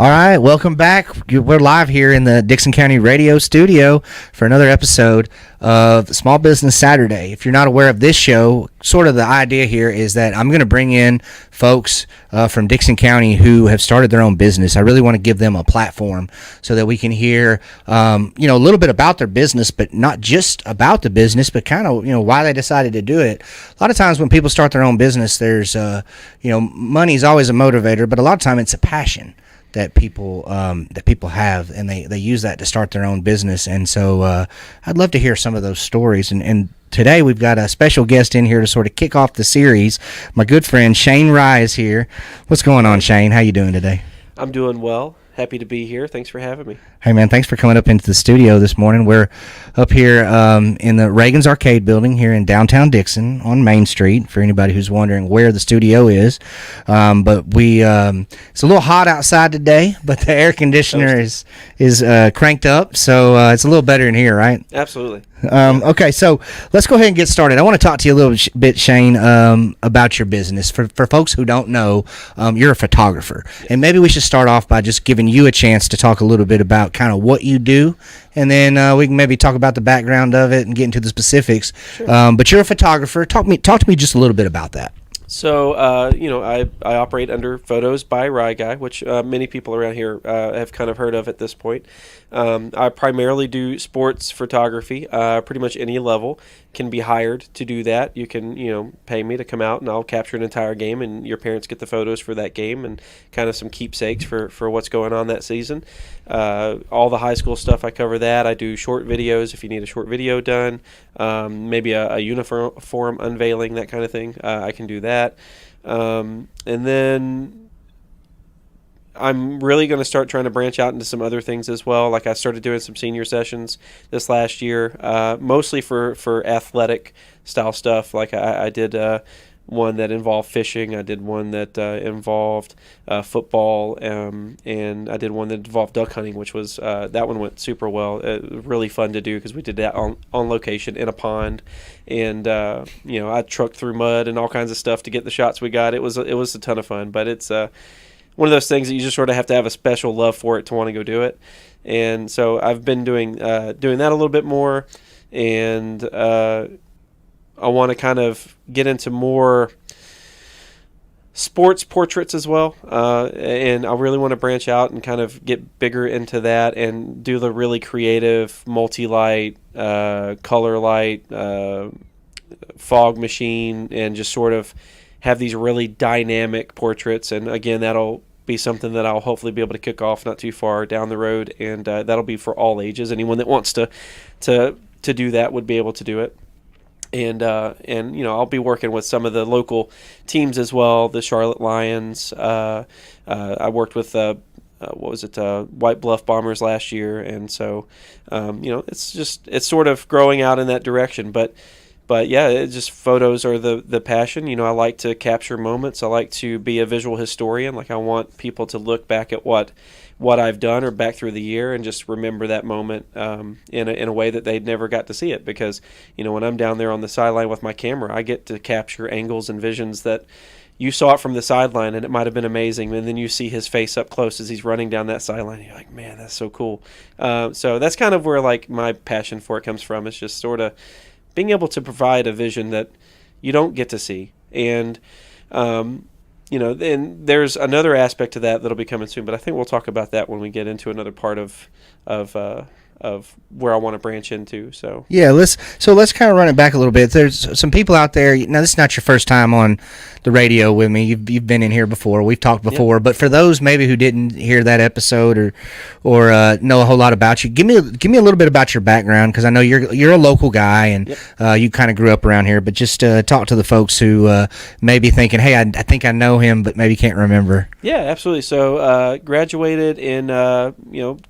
All right, welcome back. We're live here in the Dixon County Radio Studio for another episode of Small Business Saturday. If you're not aware of this show, sort of the idea here is that I'm going to bring in folks from Dixon County who have started their own business. I really want to give them a platform so that we can hear, a little bit about their business, but not just about the business, but kind of, why they decided to do it. A lot of times when people start their own business, there's, money is always a motivator, but a lot of time it's a passion that people have, and they use that to start their own business. And so I'd love to hear some of those stories. And today we've got a special guest in here to sort of kick off the series. My good friend Shane RyeGuy is here. What's going on, Shane? How you doing today? I'm doing well. Happy to be here. Thanks for having me. Hey, man, thanks for coming up into the studio this morning. We're up here in the Reagan's Arcade building here in downtown Dixon on Main Street, for anybody who's wondering where the studio is. But it's a little hot outside today, but the air conditioner is cranked up, so it's a little better in here, right? Absolutely. Okay, so let's go ahead and get started. I want to talk to you a little bit, Shane, about your business. For folks who don't know, you're a photographer. Yes. And maybe we should start off by just giving you a chance to talk a little bit about kind of what you do, and then we can maybe talk about the background of it and get into the specifics. Sure. But you're a photographer. Talk to me just a little bit about that. So, I operate under Photos by RyeGuy, which many people around here have kind of heard of at this point. I primarily do sports photography. Pretty much any level can be hired to do that. You can, pay me to come out and I'll capture an entire game, and your parents get the photos for that game and kind of some keepsakes for what's going on that season. All the high school stuff, I cover that. I do short videos if you need a short video done, maybe a uniform unveiling, that kind of thing. I can do that. And then I'm really going to start trying to branch out into some other things as well. Like I started doing some senior sessions this last year, mostly for athletic style stuff. Like I did one that involved fishing. I did one that involved football, and I did one that involved duck hunting, which was that one went super well. Really fun to do because we did that on location in a pond, and I trucked through mud and all kinds of stuff to get the shots we got. It was a ton of fun, but it's one of those things that you just sort of have to have a special love for it to want to go do it. And so I've been doing that a little bit more, and I want to kind of get into more sports portraits as well, and I really want to branch out and kind of get bigger into that and do the really creative multi-light, color light, fog machine, and just sort of have these really dynamic portraits. And again, that'll be something that I'll hopefully be able to kick off not too far down the road, and that'll be for all ages. Anyone that wants to do that would be able to do it. And I'll be working with some of the local teams as well, the Charlotte Lions. I worked with White Bluff Bombers last year, and so it's sort of growing out in that direction. But yeah, it's just photos are the passion. I like to capture moments. I like to be a visual historian. Like I want people to look back at what I've done or back through the year and just remember that moment in a way that they never got to see it. Because, when I'm down there on the sideline with my camera, I get to capture angles and visions that you saw it from the sideline and it might have been amazing. And then you see his face up close as he's running down that sideline. And you're like, man, that's so cool. So that's kind of where like my passion for it comes from. It's just sort of being able to provide a vision that you don't get to see. And, then there's another aspect to that that'll be coming soon, but I think we'll talk about that when we get into another part of where I want to branch into. So yeah, let's kind of run it back a little bit. There's some people out there. Now, this is not your first time on the radio with me. You've been in here before. We've talked before. Yep. But for those maybe who didn't hear that episode or know a whole lot about you, give me a little bit about your background, because I know you're a local guy and yep. You kind of grew up around here. But just talk to the folks who may be thinking, hey, I think I know him, but maybe can't remember. Yeah, absolutely. So graduated in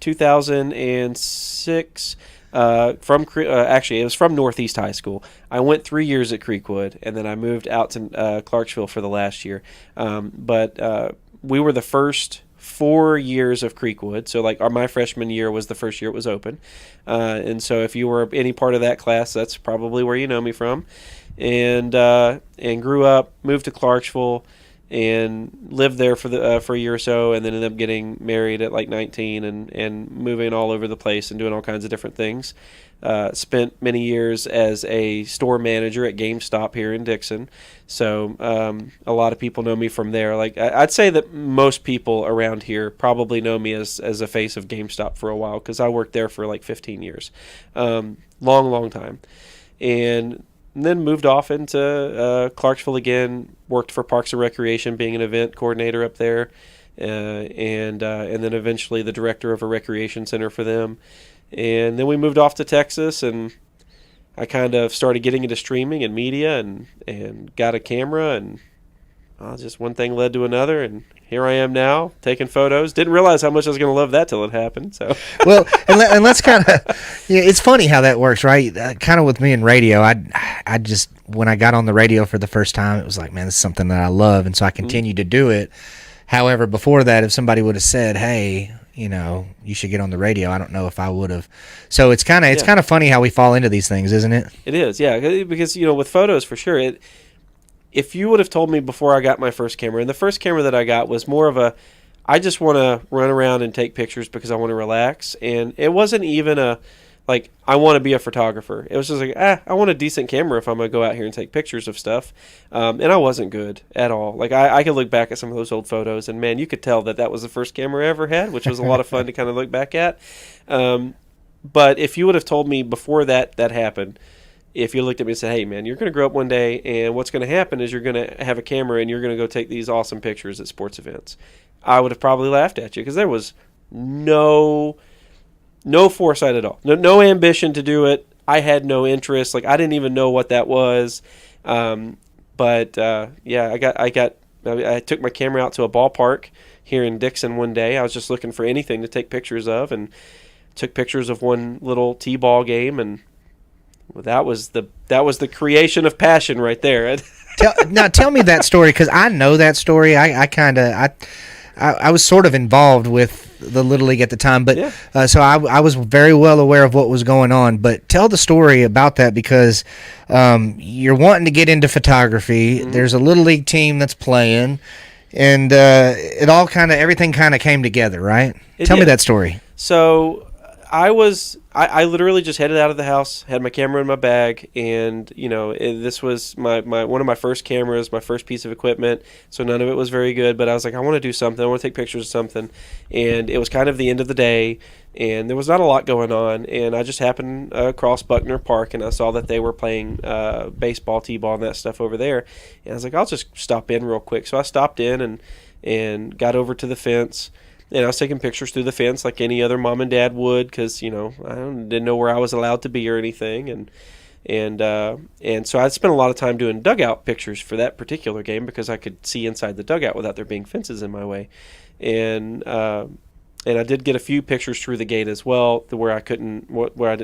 2006. Actually, it was from Northeast High School. I went 3 years at Creekwood, and then I moved out to Clarksville for the last year. But we were the first 4 years of Creekwood. So like my freshman year was the first year it was open. And so if you were any part of that class, that's probably where you know me from. And grew up, moved to Clarksville, and lived there for a year or so, and then ended up getting married at like 19 and moving all over the place and doing all kinds of different things. Spent many years as a store manager at GameStop here in Dixon, so a lot of people know me from there. Like I'd say that most people around here probably know me as a face of GameStop for a while, because I worked there for like 15 years, long time, and then moved off into Clarksville again. Worked for Parks and Recreation, being an event coordinator up there, and then eventually the director of a recreation center for them. And then we moved off to Texas, and I kind of started getting into streaming and media, and got a camera, and just one thing led to another, and here I am now taking photos. Didn't realize how much I was going to love that till it happened. So well, and let's kind of, it's funny how that works, right? Kind of with me in radio, I just, when I got on the radio for the first time, it was like, man, this is something that I love, and so I continued to do it. However, before that, if somebody would have said, hey, you should get on the radio, I don't know if I would have. So it's kind of funny how we fall into these things, isn't it? It is, yeah, because with photos, for sure, if you would have told me before I got my first camera, and the first camera that I got was more of I just want to run around and take pictures because I want to relax, and it wasn't even I want to be a photographer. It was just like, I want a decent camera if I'm going to go out here and take pictures of stuff. And I wasn't good at all. Like, I could look back at some of those old photos, and, man, you could tell that was the first camera I ever had, which was a lot of fun to kind of look back at. But if you would have told me before that happened, if you looked at me and said, hey, man, you're going to grow up one day, and what's going to happen is you're going to have a camera, and you're going to go take these awesome pictures at sports events, I would have probably laughed at you, because there was no foresight at all. No ambition to do it. I had no interest. Like, I didn't even know what that was. I took my camera out to a ballpark here in Dixon one day. I was just looking for anything to take pictures of, and took pictures of one little T-ball game, and that was the creation of passion right there. Tell me that story, because I know that story. I was sort of involved with the Little League at the time, but yeah. So I was very well aware of what was going on. But tell the story about that, because you're wanting to get into photography. Mm-hmm. There's a Little League team that's playing, and everything kind of came together, right? Tell me that story. So I literally just headed out of the house, had my camera in my bag, and this was my one of my first cameras, my first piece of equipment. So none of it was very good, but I was like, I want to do something. I want to take pictures of something. And it was kind of the end of the day, and there was not a lot going on. And I just happened across Buckner Park, and I saw that they were playing baseball, t-ball, and that stuff over there. And I was like, I'll just stop in real quick. So I stopped in and got over to the fence. And I was taking pictures through the fence like any other mom and dad would, because I didn't know where I was allowed to be or anything, and so I spent a lot of time doing dugout pictures for that particular game, because I could see inside the dugout without there being fences in my way, and I did get a few pictures through the gate as well, where I didn't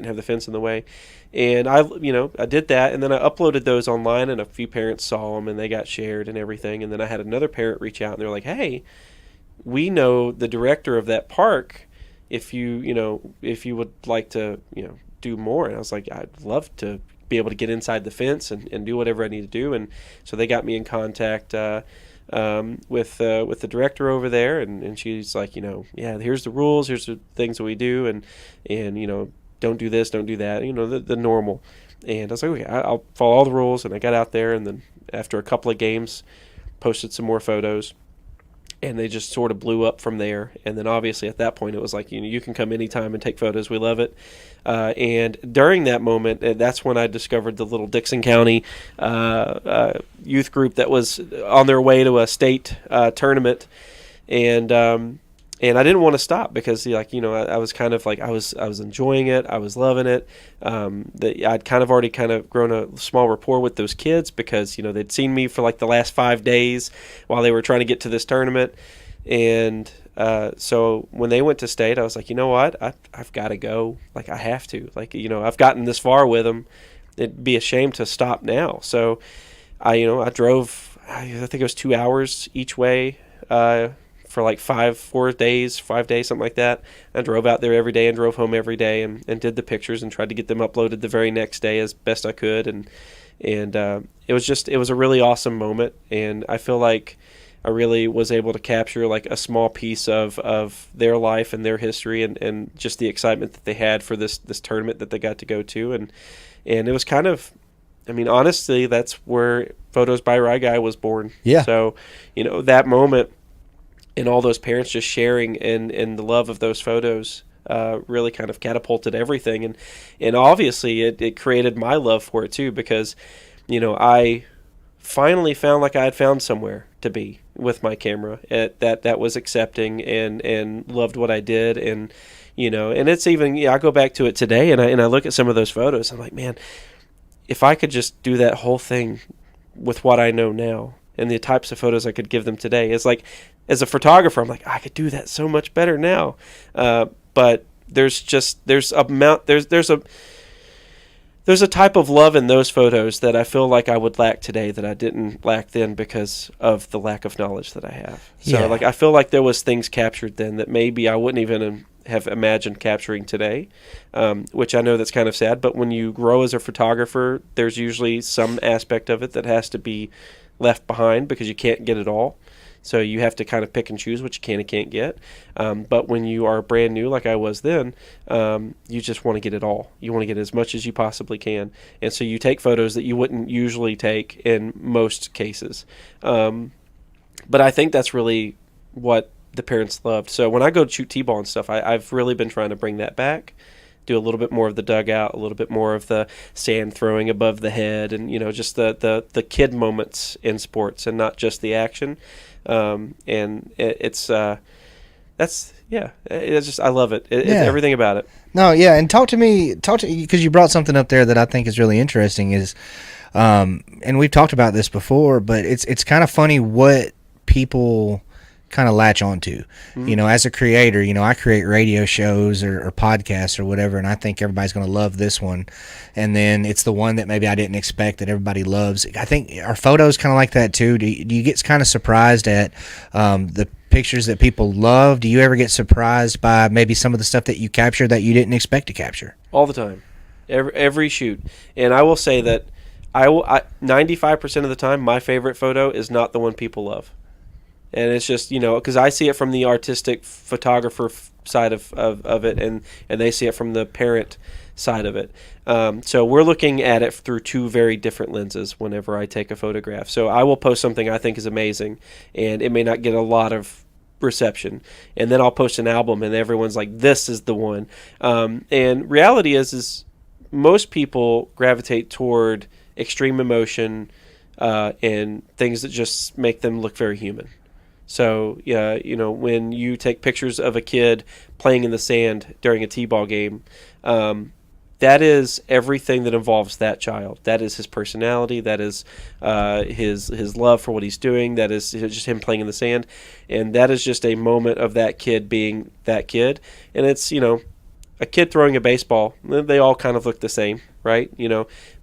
have the fence in the way, and I did that, and then I uploaded those online, and a few parents saw them, and they got shared and everything, and then I had another parent reach out, and they're like, hey, we know the director of that park. If you would like to, do more. And I was like, I'd love to be able to get inside the fence and do whatever I need to do. And so they got me in contact with the director over there, and she's like, yeah, here's the rules, here's the things that we do, and don't do this, don't do that, the normal. And I was like, okay, I'll follow all the rules. And I got out there, and then after a couple of games, posted some more photos. And they just sort of blew up from there. And then obviously at that point it was like, you can come anytime and take photos. We love it. And during that moment, that's when I discovered the little Dixon County youth group that was on their way to a state tournament. And I didn't want to stop, because I was kind of like, I was enjoying it. I was loving it. I'd kind of already grown a small rapport with those kids, because they'd seen me for like the last 5 days while they were trying to get to this tournament. And so when they went to state, I was like, you know what? I've got to go. Like, I have to. Like, I've gotten this far with them. It'd be a shame to stop now. So I drove, I think it was 2 hours each way, for like 5 days, something like that. I drove out there every day and drove home every day, and did the pictures and tried to get them uploaded the very next day as best I could. And it was a really awesome moment. And I feel like I really was able to capture like a small piece of their life and their history, and just the excitement that they had for this tournament that they got to go to. And it was kind of, I mean, honestly, that's where Photos by RyeGuy was born. Yeah. So, that moment and all those parents just sharing and the love of those photos really kind of catapulted everything. And obviously it created my love for it too, because, I finally found like I had found somewhere to be with my camera that was accepting and loved what I did. And, and it's even, I go back to it today and I look at some of those photos. I'm like, man, if I could just do that whole thing with what I know now and the types of photos I could give them today, it's like, as a photographer, I'm like, I could do that so much better now. But there's a type of love in those photos that I feel like I would lack today that I didn't lack then because of the lack of knowledge that I have. So like, I feel like there was things captured then that maybe I wouldn't even have imagined capturing today, which I know that's kind of sad. But when you grow as a photographer, there's usually some aspect of it that has to be left behind because you can't get it all. So you have to kind of pick and choose what you can and can't get. But when you are brand new, like I was then, you just want to get it all. You want to get as much as you possibly can. And so you take photos that you wouldn't usually take in most cases. But I think that's really what the parents loved. So when I go shoot T-ball and stuff, I've really been trying to bring that back. Do a little bit more of the dugout, a little bit more of the sand throwing above the head, and just the kid moments in sports, and not just the action. And it's just I love it. It's everything about it. No, yeah, and talk to me because you brought something up there that I think is really interesting. Is and we've talked about this before, but it's kind of funny what people kind of latch onto. Mm-hmm. As a creator, I create radio shows or podcasts or whatever, and I think everybody's going to love this one, and then it's the one that maybe I didn't expect that everybody loves. I think our photos kind of like that too. Do you get kind of surprised at the pictures that people love? Do you ever get surprised by maybe some of the stuff that you capture that you didn't expect to capture? All the time, every shoot. And I will say that I 95% of the time, my favorite photo is not the one people love. And it's just, because I see it from the artistic photographer side of it, and they see it from the parent side of it. So we're looking at it through two very different lenses whenever I take a photograph. So I will post something I think is amazing, and it may not get a lot of reception. And then I'll post an album, and everyone's like, this is the one. And reality is most people gravitate toward extreme emotion and things that just make them look very human. So, when you take pictures of a kid playing in the sand during a T-ball game, that is everything that involves that child. That is his personality. That is his love for what he's doing. That is just him playing in the sand. And that is just a moment of that kid being that kid. And it's, a kid throwing a baseball. They all kind of look the same, right?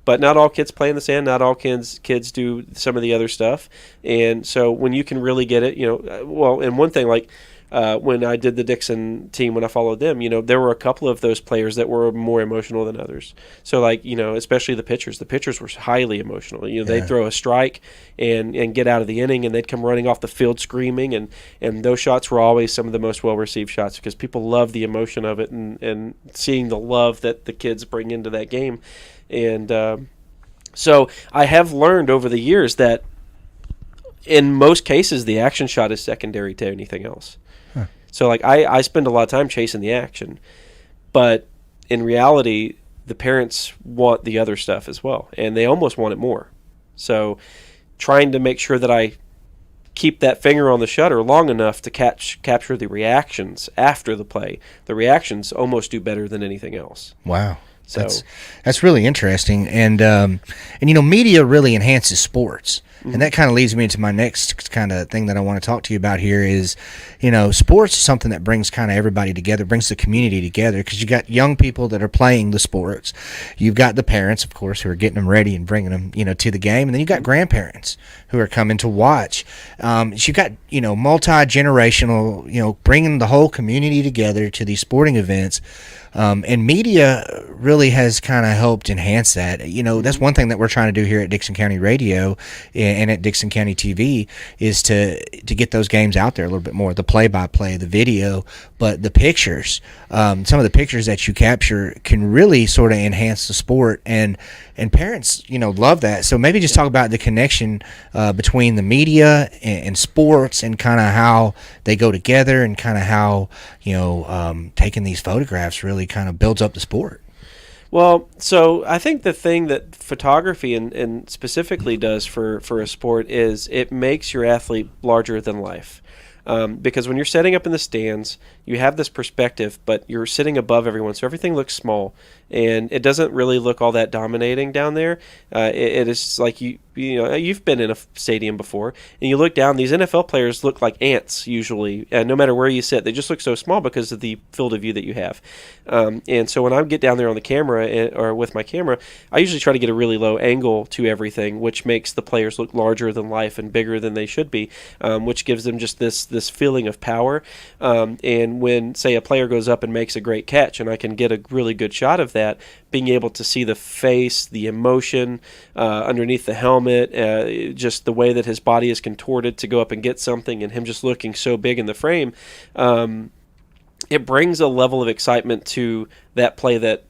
But not all kids play in the sand. Not all kids do some of the other stuff. And so when you can really get it, and one thing, like when I did the Dixon team, when I followed them, there were a couple of those players that were more emotional than others. So like, especially the pitchers. The pitchers were highly emotional. They'd throw a strike and get out of the inning, and they'd come running off the field screaming. And those shots were always some of the most well-received shots because people love the emotion of it and seeing the love that the kids bring into that game. And so I have learned over the years that in most cases, the action shot is secondary to anything else. Huh. So like I spend a lot of time chasing the action, but in reality, the parents want the other stuff as well, and they almost want it more. So trying to make sure that I keep that finger on the shutter long enough to capture the reactions after the play. The reactions almost do better than anything else. Wow. So that's really interesting, and media really enhances sports, and that kind of leads me into my next kind of thing that I want to talk to you about here is, sports is something that brings kind of everybody together, brings the community together, because you got young people that are playing the sports, you've got the parents, of course, who are getting them ready and bringing them, to the game, and then you got grandparents who are coming to watch. You've got multi-generational, bringing the whole community together to these sporting events, and media really really has kind of helped enhance that. You know, that's one thing that we're trying to do here at Dickson County Radio and at Dickson County TV is to get those games out there a little bit more. The play-by-play, the video, but the pictures. Some of the pictures that you capture can really sort of enhance the sport, and parents, you know, love that. So maybe just talk about the connection between the media and sports, and kind of how they go together, and kind of how, you know, taking these photographs really kind of builds up the sport. Well, so I think the thing that photography and specifically does for a sport is it makes your athlete larger than life. Because when you're setting up in the stands, you have this perspective, but you're sitting above everyone, so everything looks small, and it doesn't really look all that dominating down there. It is like you know, you've been in a stadium before, and you look down. These NFL players look like ants usually, no matter where you sit. They just look so small because of the field of view that you have. And so when I get down there on the camera or with my camera, I usually try to get a really low angle to everything, which makes the players look larger than life and bigger than they should be, which gives them just this feeling of power. And when, say, a player goes up and makes a great catch, and I can get a really good shot of that, being able to see the face, the emotion underneath the helmet, just the way that his body is contorted to go up and get something, and him just looking so big in the frame, it brings a level of excitement to that play that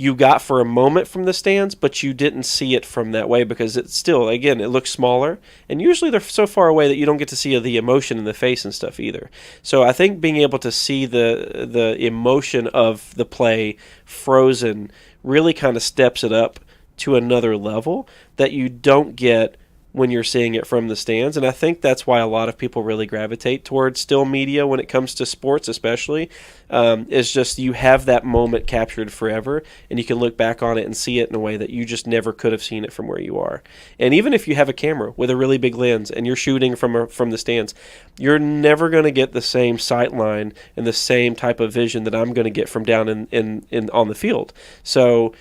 you got for a moment from the stands, but you didn't see it from that way because it's still, again, it looks smaller, and usually they're so far away that you don't get to see the emotion in the face and stuff either. So I think being able to see the emotion of the play frozen really kind of steps it up to another level that you don't get when you're seeing it from the stands. And I think that's why a lot of people really gravitate towards still media when it comes to sports, especially. It's just you have that moment captured forever, and you can look back on it and see it in a way that you just never could have seen it from where you are. And even if you have a camera with a really big lens and you're shooting from the stands, you're never going to get the same sight line and the same type of vision that I'm going to get from down in on the field. So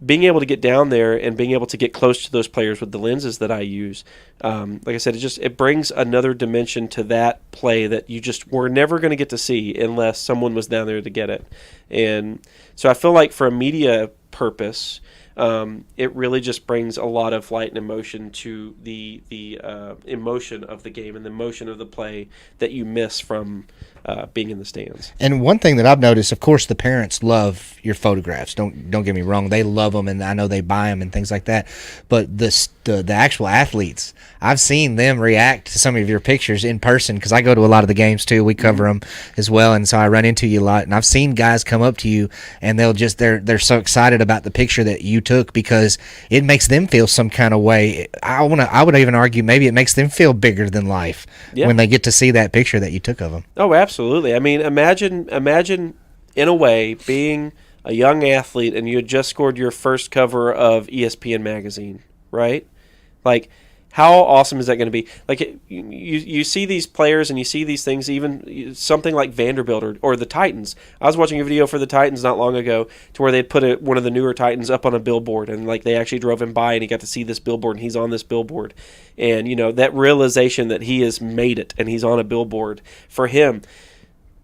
being able to get down there and being able to get close to those players with the lenses that I use, like I said, it brings another dimension to that play that you just were never going to get to see unless someone was down there to get it. And so I feel like for a media purpose, it really just brings a lot of light and emotion to the emotion of the game and the emotion of the play that you miss from being in the stands. And one thing that I've noticed, of course, the parents love your photographs. Don't get me wrong; they love them, and I know they buy them and things like that. But the actual athletes, I've seen them react to some of your pictures in person because I go to a lot of the games too. We cover them as well, and so I run into you a lot. And I've seen guys come up to you, and they're so excited about the picture that you took because it makes them feel some kind of way. I would even argue maybe it makes them feel bigger than life when they get to see that picture that you took of them. Oh, absolutely. I mean, imagine in a way being a young athlete and you had just scored your first cover of ESPN magazine, right? Like, how awesome is that going to be? Like, you see these players and you see these things, even something like Vanderbilt or the Titans. I was watching a video for the Titans not long ago to where they'd put one of the newer Titans up on a billboard, and like they actually drove him by and he got to see this billboard and he's on this billboard. And, you know, that realization that he has made it and he's on a billboard for him.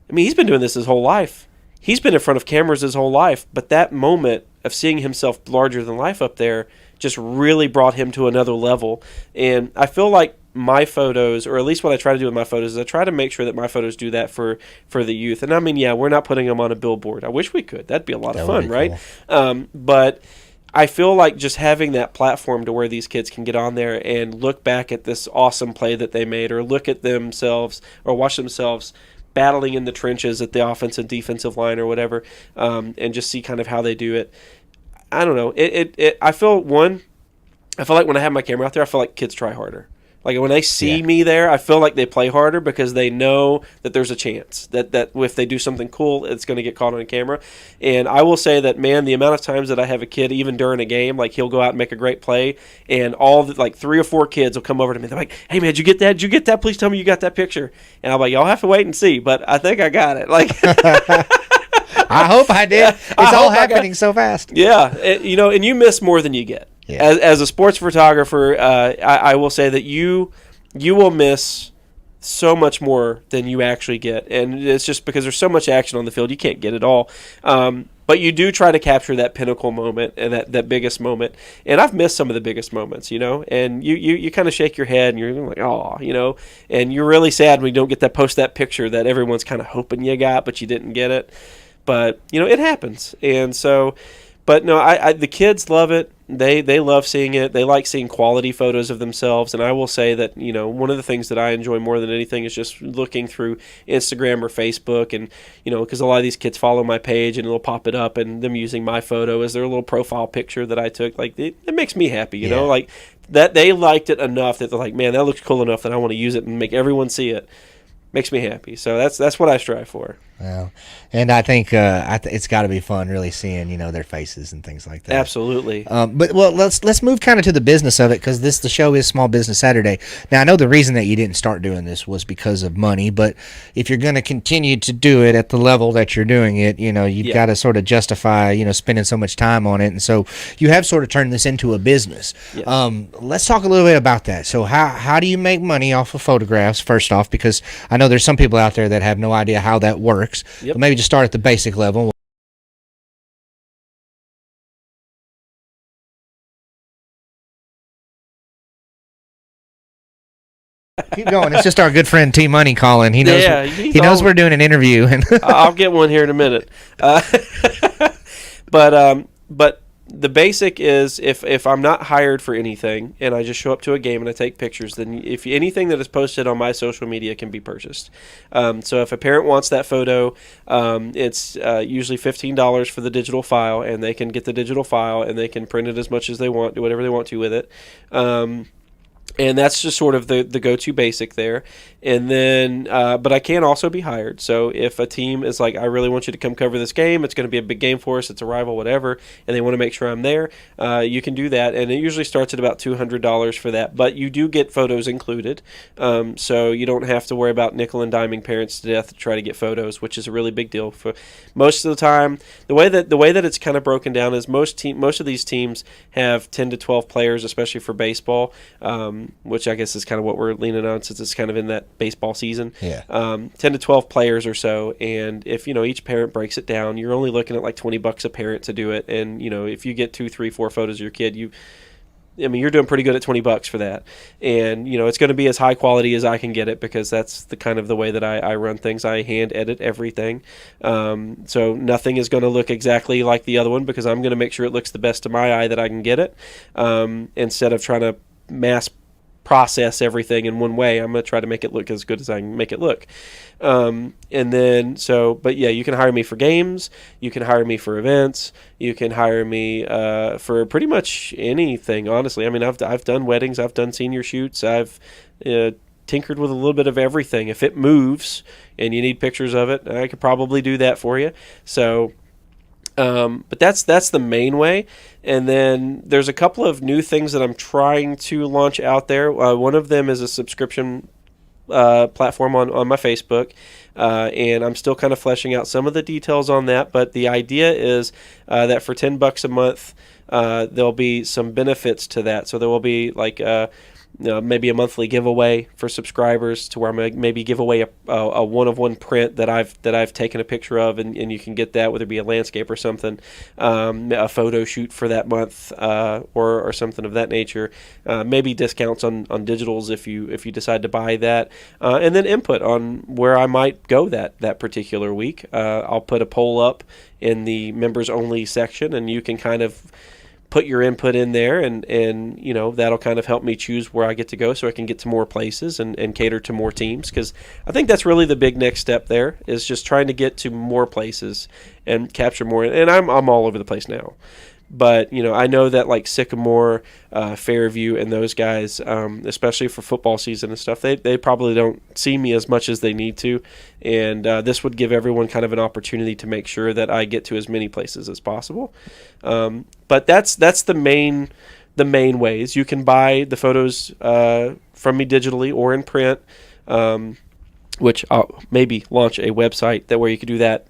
I mean, he's been doing this his whole life. He's been in front of cameras his whole life, but that moment of seeing himself larger than life up there just really brought him to another level. And I feel like my photos, or at least what I try to do with my photos, is I try to make sure that my photos do that for the youth. And I mean, yeah, we're not putting them on a billboard. I wish we could. That'd be a lot of fun, right? Cool. But I feel like just having that platform to where these kids can get on there and look back at this awesome play that they made, or look at themselves or watch themselves battling in the trenches at the offensive defensive line or whatever, and just see kind of how they do it. I don't know. I feel like when I have my camera out there, I feel like kids try harder. Like when they see me there, I feel like they play harder because they know that there's a chance that if they do something cool, it's going to get caught on camera. And I will say that, man, the amount of times that I have a kid, even during a game, like he'll go out and make a great play, and like 3 or 4 kids will come over to me. They're like, "Hey, man, did you get that? Did you get that? Please tell me you got that picture." And I'm like, "Y'all have to wait and see," but I think I got it. Like. I hope I did. It's all happening so fast. Yeah, and you miss more than you get. Yeah. As a sports photographer, I will say that you will miss so much more than you actually get, and it's just because there's so much action on the field, you can't get it all. But but you do try to capture that pinnacle moment and that biggest moment. And I've missed some of the biggest moments, and you kind of shake your head and you're like, oh, and you're really sad when you don't get that post that picture that everyone's kind of hoping you got, but you didn't get it. But it happens. And so, but no, the kids love it. They love seeing it. They like seeing quality photos of themselves. And I will say that, one of the things that I enjoy more than anything is just looking through Instagram or Facebook. And, because a lot of these kids follow my page and it'll pop it up and them using my photo as their little profile picture that I took. Like, it makes me happy, you know, like that they liked it enough that they're like, man, that looks cool enough that I want to use it and make everyone see it. Makes me happy. So that's what I strive for. Well, and I think it's got to be fun really seeing their faces and things like that. Absolutely. But let's move kind of to the business of it, because the show is Small Business Saturday. Now I know the reason that you didn't start doing this was because of money, but if you're going to continue to do it at the level that you're doing it, you've got to sort of justify spending so much time on it, and so you have sort of turned this into a business. Yeah. Let's talk a little bit about that. So how do you make money off of photographs? First off, because I know there's some people out there that have no idea how that works. Yep. But maybe just start at the basic level. Keep going. It's just our good friend T Money calling. He knows. Yeah, he knows we're doing an interview. And I'll get one here in a minute. But the basic is if I'm not hired for anything and I just show up to a game and I take pictures, then if anything that is posted on my social media can be purchased. So if a parent wants that photo, it's usually $15 for the digital file, and they can get the digital file and they can print it as much as they want, do whatever they want to with it. And that's just sort of the go-to basic there. And then, but I can also be hired. So if a team is like, I really want you to come cover this game, it's going to be a big game for us, it's a rival, whatever, and they want to make sure I'm there, you can do that. And it usually starts at about $200 for that. But you do get photos included. So you don't have to worry about nickel and diming parents to death to try to get photos, which is a really big deal. For most of the time, the way that it's kind of broken down is most of these teams have 10 to 12 players, especially for baseball. Which I guess is kind of what we're leaning on since it's kind of in that baseball season. Yeah. 10 to 12 players or so, and if each parent breaks it down, you're only looking at like $20 a parent to do it. And if you get 2, 3, 4 photos of your kid, you're doing pretty good at $20 for that. And it's going to be as high quality as I can get it, because that's the kind of the way that I run things. I hand edit everything, so nothing is going to look exactly like the other one, because I'm going to make sure it looks the best to my eye that I can get it, instead of trying to mass process everything in one way. I'm going to try to make it look as good as I can make it look. And then, but yeah, you can hire me for games. You can hire me for events. You can hire me for pretty much anything, honestly. I mean, I've done weddings. I've done senior shoots. I've tinkered with a little bit of everything. If it moves and you need pictures of it, I could probably do that for you. So, but that's the main way. And then there's a couple of new things that I'm trying to launch out there. One of them is a subscription platform on my Facebook, and I'm still kind of fleshing out some of the details on that. But the idea is that for $10 a month, there'll be some benefits to that. So there will be like maybe a monthly giveaway for subscribers, to where I maybe give away a one-of-one print that I've taken a picture of, and you can get that, whether it be a landscape or something, a photo shoot for that month, or something of that nature. Maybe discounts on digitals if you decide to buy that, and then input on where I might go that particular week. I'll put a poll up in the members only section, and you can kind of put your input in there, and that'll kind of help me choose where I get to go, so I can get to more places and cater to more teams, because I think that's really the big next step there, is just trying to get to more places and capture more. And I'm all over the place now, but I know that like Sycamore, Fairview, and those guys, especially for football season and stuff, they probably don't see me as much as they need to, and this would give everyone kind of an opportunity to make sure that I get to as many places as possible. But that's the main ways. You can buy the photos from me digitally or in print, which I'll maybe launch a website where you can do that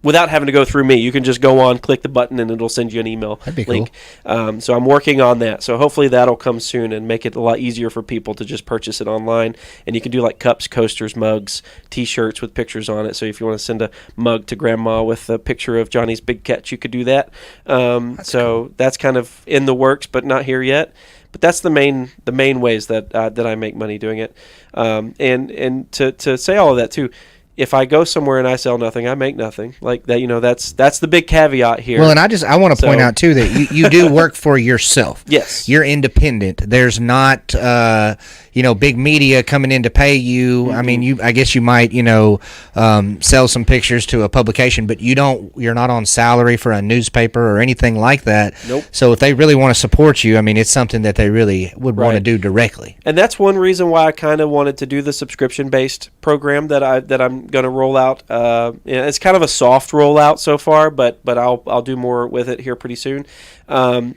without having to go through me. You can just go on, click the button, and it'll send you an email link. Cool. So I'm working on that. So hopefully that'll come soon and make it a lot easier for people to just purchase it online. And you can do like cups, coasters, mugs, T-shirts with pictures on it. So if you want to send a mug to Grandma with a picture of Johnny's big catch, you could do that. That's cool. That's kind of in the works, but not here yet. But that's the main ways that I make money doing it. And to say all of that too, if I go somewhere and I sell nothing, I make nothing. Like that, that's the big caveat here. Well, and I want to point out too that you do work for yourself. Yes. You're independent. There's not big media coming in to pay you. Mm-hmm. I mean, I guess you might, sell some pictures to a publication, but you're not on salary for a newspaper or anything like that. Nope. So if they really want to support you, I mean, it's something that they really would want to do directly. And that's one reason why I kind of wanted to do the subscription-based program that I'm going to roll out. It's kind of a soft rollout so far, but I'll do more with it here pretty soon.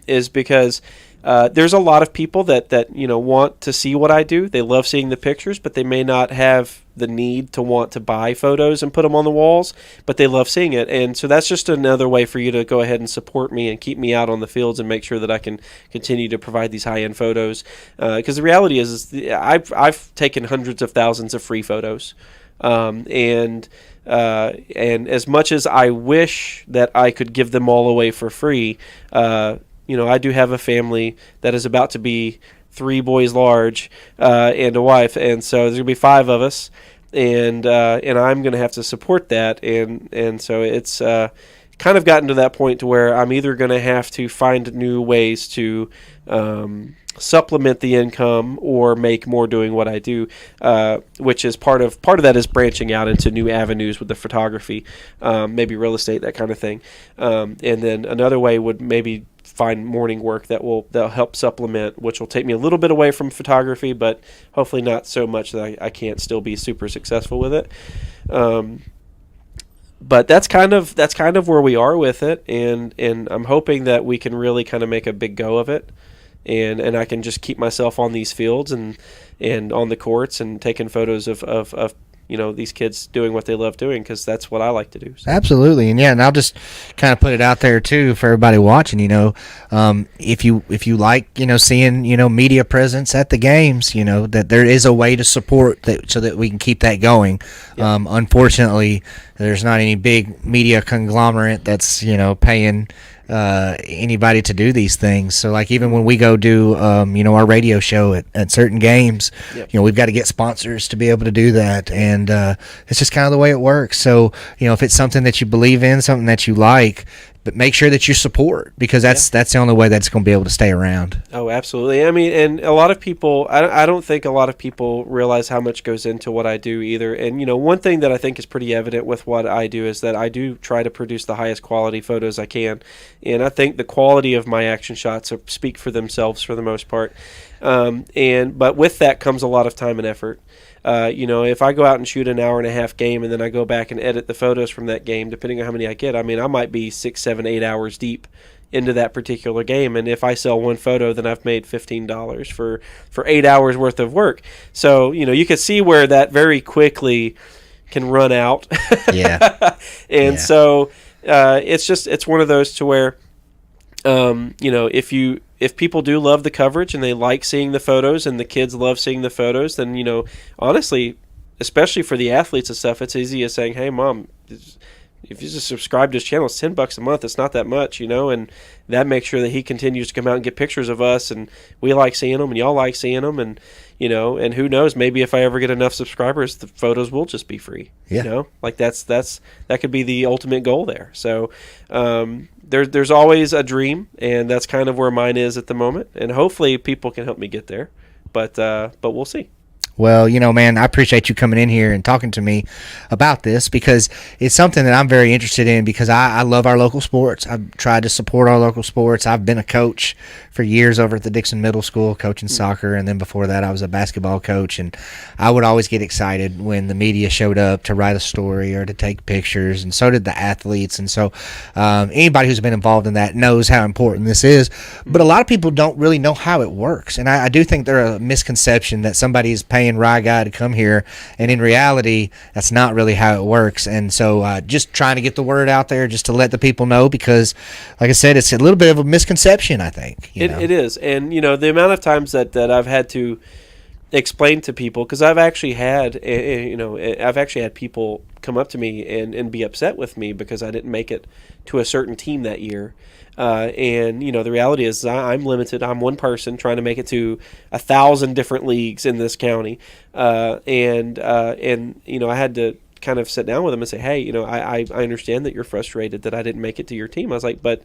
Is because there's a lot of people that want to see what I do. They love seeing the pictures, but they may not have the need to want to buy photos and put them on the walls, but they love seeing it. And so that's just another way for you to go ahead and support me and keep me out on the fields and make sure that I can continue to provide these high-end photos. Because the reality is I've taken hundreds of thousands of free photos. And as much as I wish that I could give them all away for free, I do have a family that is about to be 3 boys large, and a wife, and so there's gonna be 5 of us, and I'm gonna have to support that, and so it's kind of gotten to that point to where I'm either gonna have to find new ways to supplement the income or make more doing what I do, which is part of that is branching out into new avenues with the photography, maybe real estate, that kind of thing, and then another way would maybe find morning work that'll help supplement, which will take me a little bit away from photography, but hopefully not so much that I can't still be super successful with it. But that's kind of where we are with it, and I'm hoping that we can really kind of make a big go of it. And I can just keep myself on these fields and on the courts and taking photos of these kids doing what they love doing, because that's what I like to do. So. Absolutely. And I'll just kind of put it out there too for everybody watching, if you like, seeing, media presence at the games, that there is a way to support that so that we can keep that going. Yep. Unfortunately, there's not any big media conglomerate that's, paying anybody to do these things. So like even when we go do our radio show at certain games, yep. We've got to get sponsors to be able to do that, and it's just kind of the way it works. So if it's something that you believe in, something that you like, but make sure that you support, because that's the only way that's going to be able to stay around. Oh, absolutely. I mean, and a lot of people, I don't think a lot of people realize how much goes into what I do either. And, one thing that I think is pretty evident with what I do is that I do try to produce the highest quality photos I can. And I think the quality of my action shots speak for themselves for the most part. But with that comes a lot of time and effort. If I go out and shoot an hour and a half game and then I go back and edit the photos from that game, depending on how many I get, I mean, I might be 6, 7, 8 hours deep into that particular game. And if I sell one photo, then I've made $15 for 8 hours worth of work. So, you can see where that very quickly can run out. Yeah. And so it's one of those to where, if people do love the coverage and they like seeing the photos and the kids love seeing the photos, then, honestly, especially for the athletes and stuff, it's easy as saying, hey, Mom, if you just subscribe to his channel, it's $10 a month. It's not that much, and that makes sure that he continues to come out and get pictures of us, and we like seeing them and y'all like seeing them, and, and who knows, maybe if I ever get enough subscribers, the photos will just be free. Yeah. Like that could be the ultimate goal there. So, there's always a dream, and that's kind of where mine is at the moment, and hopefully people can help me get there, but we'll see. Well, man, I appreciate you coming in here and talking to me about this, because it's something that I'm very interested in, because I love our local sports. I've tried to support our local sports. I've been a coach for years over at the Dixon Middle School coaching soccer, and then before that I was a basketball coach, and I would always get excited when the media showed up to write a story or to take pictures, and so did the athletes. And so anybody who's been involved in that knows how important this is, but a lot of people don't really know how it works, and I do think there's a misconception that somebody is paying paying RyeGuy to come here, and in reality, that's not really how it works. And so just trying to get the word out there just to let the people know, because, like I said, it's a little bit of a misconception, I think. It is. And, the amount of times that I've had to explain to people, because I've actually had people come up to me and be upset with me because I didn't make it to a certain team that year. And the reality is I'm limited. I'm one person trying to make it to 1,000 different leagues in this county. And I had to kind of sit down with them and say, hey, I understand that you're frustrated that I didn't make it to your team. I was like, but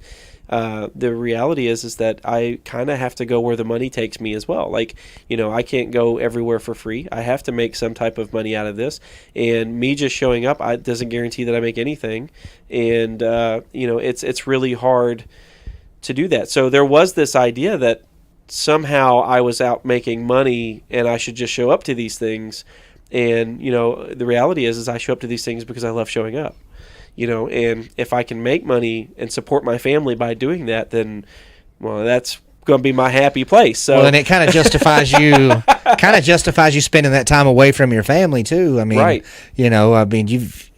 the reality is that I kind of have to go where the money takes me as well. Like, I can't go everywhere for free. I have to make some type of money out of this. And me just showing up, doesn't guarantee that I make anything. And, it's really hard to do that. So there was this idea that somehow I was out making money and I should just show up to these things. And, the reality is I show up to these things because I love showing up, and if I can make money and support my family by doing that, then, well, that's going to be my happy place. So, well, and it kind of justifies you spending that time away from your family too. I mean, right.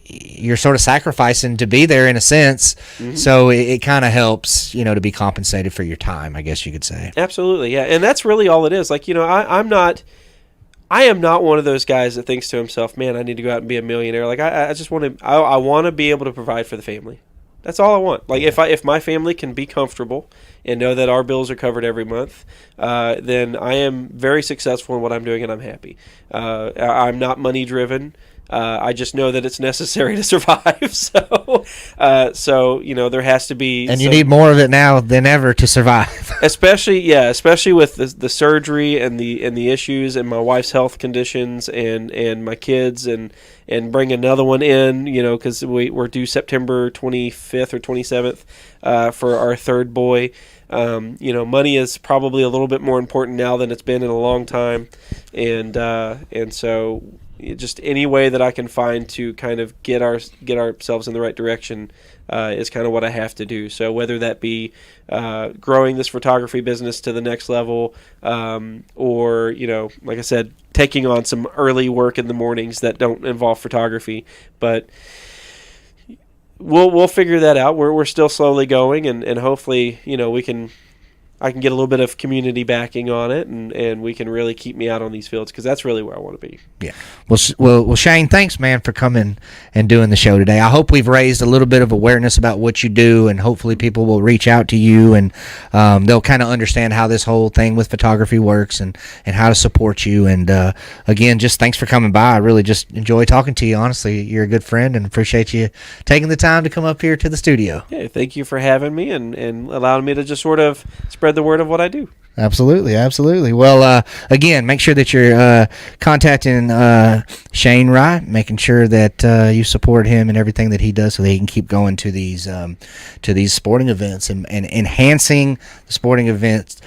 You're sort of sacrificing to be there in a sense. Mm-hmm. So it kind of helps, to be compensated for your time, I guess you could say. Absolutely. Yeah. And that's really all it is. Like, I am not one of those guys that thinks to himself, man, I need to go out and be a millionaire. Like, I just want to, I want to be able to provide for the family. That's all I want. Like, if my family can be comfortable and know that our bills are covered every month, then I am very successful in what I'm doing and I'm happy. I'm not money driven. I just know that it's necessary to survive. So there has to be, and you need more of it now than ever to survive. especially with the surgery and the issues and my wife's health conditions and my kids and bring another one in, because we're due September 25th or 27th for our third boy. Money is probably a little bit more important now than it's been in a long time, and so. Just any way that I can find to kind of get ourselves in the right direction is kind of what I have to do. So whether that be growing this photography business to the next level, or like I said, taking on some early work in the mornings that don't involve photography, but we'll figure that out. We're still slowly going, and hopefully I can get a little bit of community backing on it, and we can really keep me out on these fields, because that's really where I want to be. Yeah. Well, Shane, thanks, man, for coming and doing the show today. I hope we've raised a little bit of awareness about what you do, and hopefully people will reach out to you, and they'll kind of understand how this whole thing with photography works and how to support you. And again, just thanks for coming by. I really just enjoy talking to you. Honestly, you're a good friend, and appreciate you taking the time to come up here to the studio. Yeah, thank you for having me and allowing me to just sort of spread the word of what I do. Absolutely. Well, again, make sure that you're contacting Shane Rye, making sure that you support him and everything that he does, so that he can keep going to these sporting events and enhancing the sporting events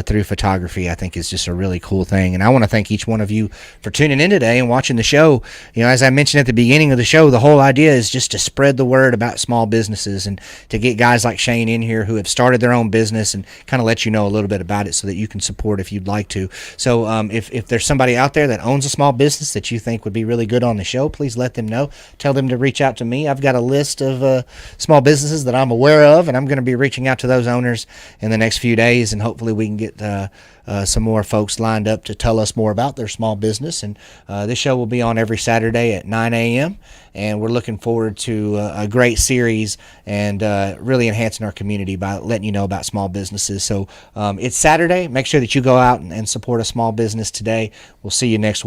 through photography. I think is just a really cool thing, and I want to thank each one of you for tuning in today and watching the show. As I mentioned at the beginning of the show, the whole idea is just to spread the word about small businesses and to get guys like Shane in here who have started their own business and kind of let you know a little bit about it, so that you can support if you'd like to. So if there's somebody out there that owns a small business that you think would be really good on the show, please let them know. Tell them to reach out to me. I've got a list of small businesses that I'm aware of, and I'm going to be reaching out to those owners in the next few days, and hopefully we can get some more folks lined up to tell us more about their small business. And this show will be on every Saturday at 9 a.m., and we're looking forward to a great series and really enhancing our community by letting you know about small businesses. So it's Saturday. Make sure that you go out and support a small business today. We'll see you next week.